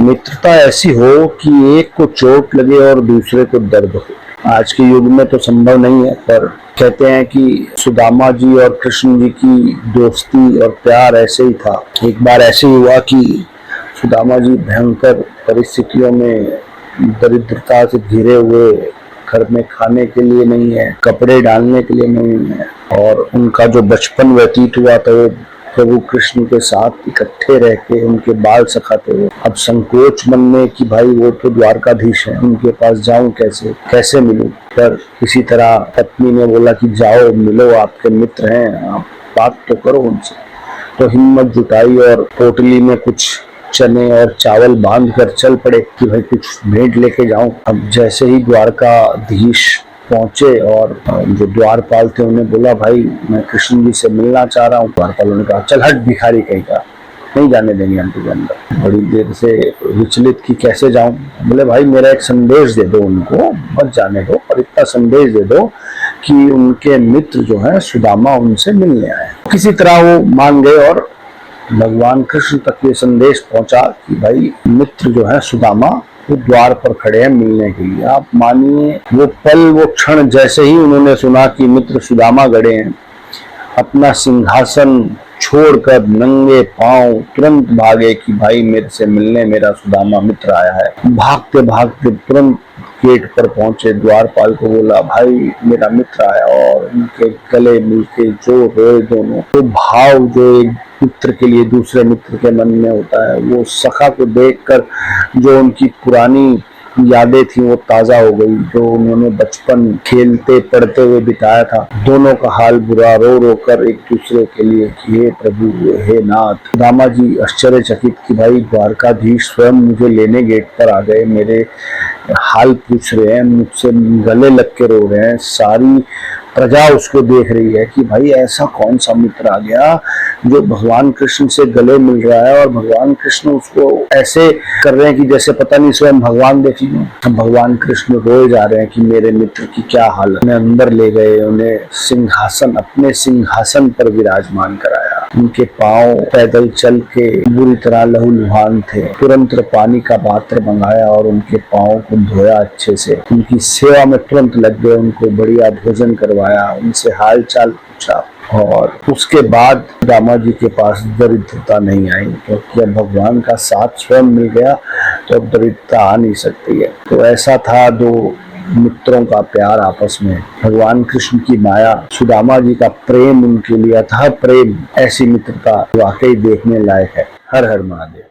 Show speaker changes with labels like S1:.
S1: मित्रता ऐसी हो कि एक को चोट लगे और दूसरे को दर्द हो। आज के युग में तो संभव नहीं है, पर कहते हैं कि सुदामा जी और कृष्ण जी की दोस्ती और प्यार ऐसे ही था। एक बार ऐसे ही हुआ कि सुदामा जी भयंकर परिस्थितियों में, दरिद्रता से घिरे हुए, घर में खाने के लिए नहीं है, कपड़े डालने के लिए नहीं है, और उनका जो बचपन व्यतीत हुआ था वो प्रभु कृष्ण के साथ इकट्ठे रह के उनके बाल सखा थे वो। अब संकोच मन में कि भाई वो तो द्वारकाधीश है, उनके पास जाऊं कैसे मिलूं। पर किसी तरह पत्नी ने बोला कि जाओ मिलो, आपके मित्र हैं, आप बात तो करो उनसे। तो हिम्मत जुटाई और पोटली में कुछ चने और चावल बांध कर चल पड़े कि भाई कुछ भेंट लेके जाऊं। अब जैसे ही द्वारकाधीश पहुंचे और जो द्वारपाल थे उन्हें बोला, भाई मैं कृष्ण जी से मिलना चाह रहा हूँ। द्वारपालों ने कहा, चल हट भिखारी कहीं का, नहीं जाने देंगे हम तुझे अंदर। बड़ी देर से विचलित कि कैसे जाऊं। बोले, भाई मेरा एक संदेश दे दो उनको, मत जाने दो, पर इतना संदेश दे दो कि उनके मित्र जो है सुदामा उनसे मिलने आए। किसी तरह वो मान गए और भगवान कृष्ण तक ये संदेश पहुंचा कि भाई मित्र जो है सुदामा वो द्वार पर खड़े हैं मिलने के लिए। आप मानिए वो पल, वो क्षण जैसे ही उन्होंने सुना कि मित्र सुदामा गड़े हैं, अपना सिंहासन छोड़कर नंगे पांव तुरंत भागे कि भाई मेरे से मिलने मेरा सुदामा मित्र आया है। भागते भागते तुरंत गेट पर पहुंचे, द्वारपाल को बोला, भाई मेरा मित्र आया, और उनके गले मिलके जो रोए दोनों। तो भाव जो एक मित्र के लिए दूसरे मित्र के मन में होता है, वो सखा को देखकर जो उनकी पुरानी यादें थी वो ताजा हो गई, जो उन्होंने बचपन खेलते पढ़ते हुए बिताया था। दोनों का हाल बुरा, रो रो कर एक दूसरे के लिए कि हे प्रभु, हे नाथ। सुदामा जी आश्चर्यचकित कि भाई द्वारकाधीश स्वयं मुझे लेने गेट पर आ गए, मेरे हाल पूछ रहे हैं, मुझसे गले लग के रो रहे हैं। सारी प्रजा उसको देख रही है कि भाई ऐसा कौन सा मित्र आ गया जो भगवान कृष्ण से गले मिल रहा है, और भगवान कृष्ण उसको ऐसे कर रहे हैं कि जैसे पता नहीं स्वयं भगवान देख लीजिए। भगवान कृष्ण रोए जा रहे हैं कि मेरे मित्र की क्या हालत। उन्हें अंदर ले गए, उन्हें सिंहासन, अपने सिंहासन पर विराजमान कराया। उनके पांव पैदल चल के बुरी तरह लहूलुहान थे। तुरंत पानी का पात्र मंगाया और उनके पांव को धोया अच्छे से। उनकी सेवा में तुरंत लग गए, उनको बढ़िया भोजन करवाया, उनसे हाल चाल पूछा। और उसके बाद दामा जी के पास दरिद्रता नहीं आई, क्योंकि अब भगवान का साथ स्वयं मिल गया तो अब दरिद्रता आ नहीं सकती है। तो ऐसा था दो मित्रों का प्यार आपस में, भगवान कृष्ण की माया, सुदामा जी का प्रेम, उनके लिए अथाह प्रेम। ऐसी मित्रता वाकई देखने लायक है। हर हर महादेव।